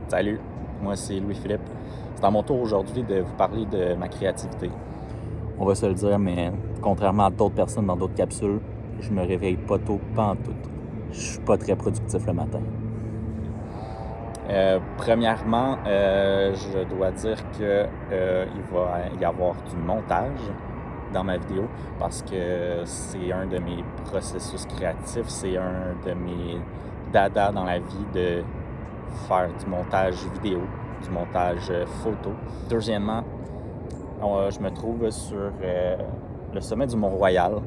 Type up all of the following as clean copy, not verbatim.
Salut, moi c'est Louis-Philippe. C'est à mon tour aujourd'hui de vous parler de ma créativité. On va se le dire, mais contrairement à d'autres personnes dans d'autres capsules, je me réveille pas tôt, pas en tout. Je suis pas très productif le matin. Premièrement, je dois dire que il va y avoir du montage dans ma vidéo parce que c'est un de mes processus créatifs, c'est un de mes dada dans la vie de faire du montage vidéo, du montage photo. Deuxièmement, je me trouve sur le sommet du Mont-Royal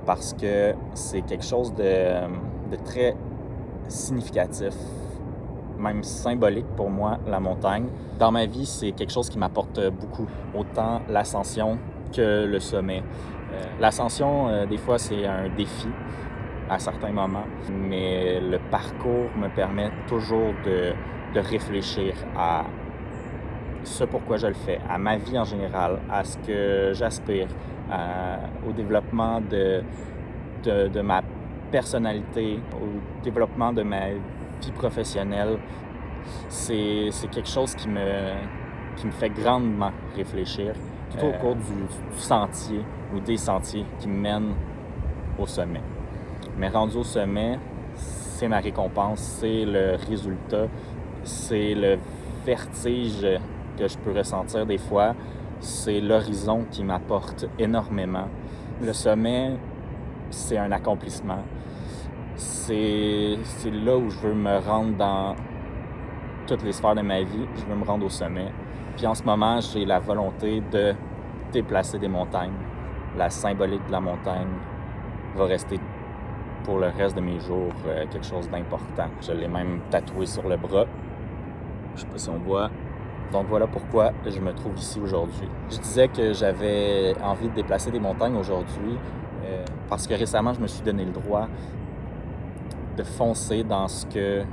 parce que c'est quelque chose de très significatif, même symbolique pour moi, la montagne. Dans ma vie, c'est quelque chose qui m'apporte beaucoup, autant l'ascension que le sommet. L'ascension, des fois, c'est un défi à certains moments, mais le parcours me permet toujours de réfléchir à ce pourquoi je le fais, à ma vie en général, à ce que j'aspire, au développement de ma personnalité, au développement de ma vie professionnelle. C'est quelque chose qui me fait grandement réfléchir, tout au cours du sentier ou des sentiers qui me mènent au sommet. Mais rendu au sommet, c'est ma récompense, c'est le résultat, c'est le vertige que je peux ressentir des fois, c'est l'horizon qui m'apporte énormément. Le sommet, c'est un accomplissement. C'est là où je veux me rendre dans toutes les sphères de ma vie. Je veux me rendre au sommet. Puis en ce moment, j'ai la volonté de déplacer des montagnes. La symbolique de la montagne va rester pour le reste de mes jours quelque chose d'important. Je l'ai même tatoué sur le bras. Je sais pas si on voit. Donc voilà pourquoi je me trouve ici aujourd'hui. Je disais que j'avais envie de déplacer des montagnes aujourd'hui parce que récemment, je me suis donné le droit de foncer dans ce que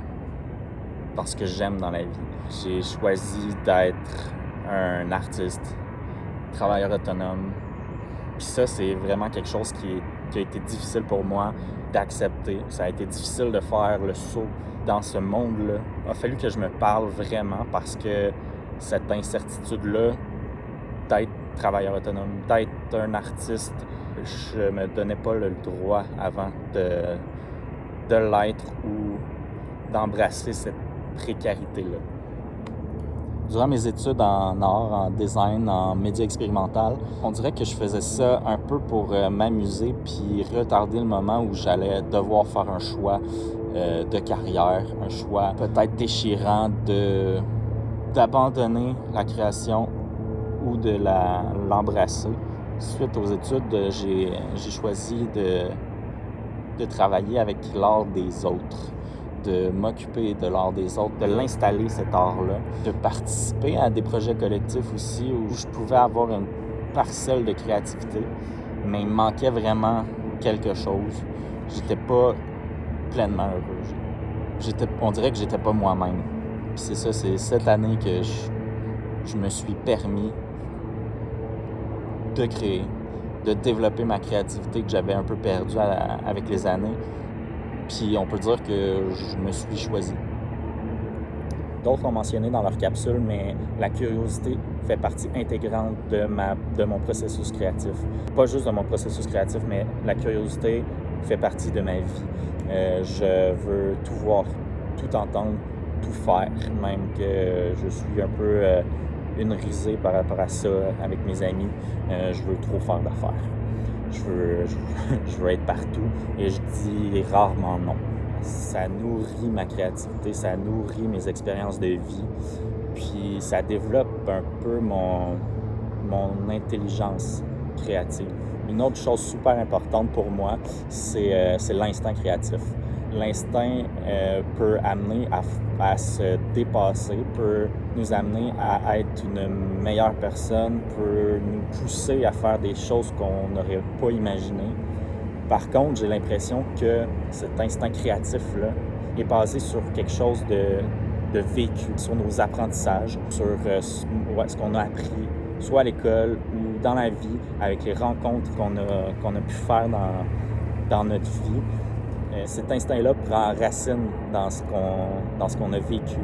j'aime dans la vie. J'ai choisi d'être un artiste, travailleur autonome. Puis ça, c'est vraiment quelque chose qui a été difficile pour moi d'accepter. Ça a été difficile de faire le saut dans ce monde-là. Il a fallu que je me parle vraiment parce que cette incertitude-là d'être travailleur autonome, d'être un artiste, je me donnais pas le droit avant de l'être ou d'embrasser cette précarité-là. Durant mes études en art, en design, en média expérimental, on dirait que je faisais ça un peu pour m'amuser puis retarder le moment où j'allais devoir faire un choix de carrière, un choix peut-être déchirant d'abandonner la création ou de l'embrasser. Suite aux études, j'ai choisi de travailler avec l'art des autres, de m'occuper de l'art des autres, de l'installer, cet art-là, de participer à des projets collectifs aussi où je pouvais avoir une parcelle de créativité, mais il me manquait vraiment quelque chose. J'étais pas pleinement heureux. On dirait que j'étais pas moi-même. Puis c'est ça, c'est cette année que je me suis permis de créer, de développer ma créativité que j'avais un peu perdue avec les années. Puis on peut dire que je me suis choisi. D'autres l'ont mentionné dans leur capsule, mais la curiosité fait partie intégrante de mon processus créatif. Pas juste de mon processus créatif, mais la curiosité fait partie de ma vie. Je veux tout voir, tout entendre, tout faire, même que je suis un peu une risée par rapport à ça avec mes amis. Je veux trop faire d'affaires. Je veux être partout et je dis rarement non. Ça nourrit ma créativité, ça nourrit mes expériences de vie, puis ça développe un peu mon intelligence créative. Une autre chose super importante pour moi, c'est l'instinct créatif. L'instinct peut amener à se dépasser, peut nous amener à être une meilleure personne, peut nous pousser à faire des choses qu'on n'aurait pas imaginées. Par contre, j'ai l'impression que cet instinct créatif-là est basé sur quelque chose de vécu, sur nos apprentissages, sur ce qu'on a appris, soit à l'école ou dans la vie, avec les rencontres qu'on a pu faire dans notre vie. Cet instinct-là prend racine dans ce qu'on a vécu,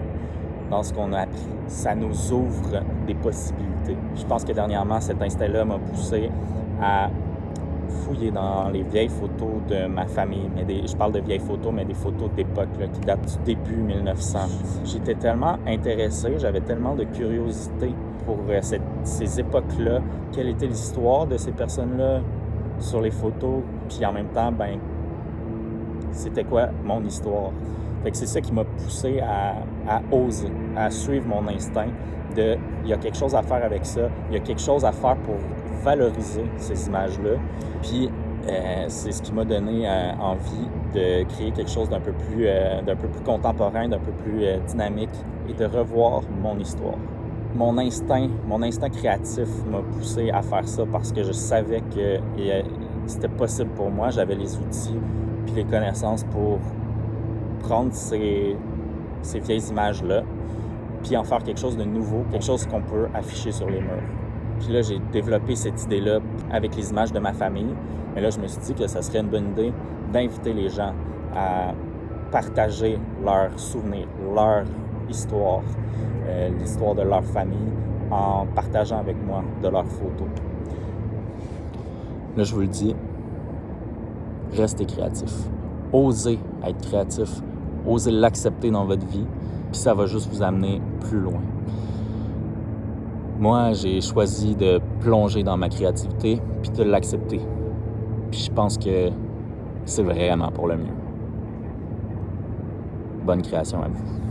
dans ce qu'on a appris. Ça nous ouvre des possibilités. Je pense que dernièrement, cet instinct-là m'a poussé à fouiller dans les vieilles photos de ma famille. Je parle de vieilles photos, mais des photos d'époque qui datent du début 1900. J'étais tellement intéressé, j'avais tellement de curiosité pour ces époques-là. Quelle était l'histoire de ces personnes-là sur les photos? Puis en même temps, c'était quoi mon histoire? Fait que c'est ça qui m'a poussé à oser, à suivre mon instinct il y a quelque chose à faire avec ça, il y a quelque chose à faire pour valoriser ces images-là. Puis c'est ce qui m'a donné envie de créer quelque chose d'un peu plus contemporain, d'un peu plus dynamique et de revoir mon histoire. Mon instinct créatif m'a poussé à faire ça parce que je savais que c'était possible pour moi. J'avais les outils puis les connaissances pour prendre ces vieilles images-là puis en faire quelque chose de nouveau, quelque chose qu'on peut afficher sur les murs. Puis là, j'ai développé cette idée-là avec les images de ma famille. Mais là, je me suis dit que ça serait une bonne idée d'inviter les gens à partager leurs souvenirs, leur histoire, l'histoire de leur famille, en partageant avec moi de leurs photos. Là, je vous le dis, restez créatif. Osez être créatif. Osez l'accepter dans votre vie. Puis ça va juste vous amener plus loin. Moi, j'ai choisi de plonger dans ma créativité puis de l'accepter. Puis je pense que c'est vraiment pour le mieux. Bonne création à vous.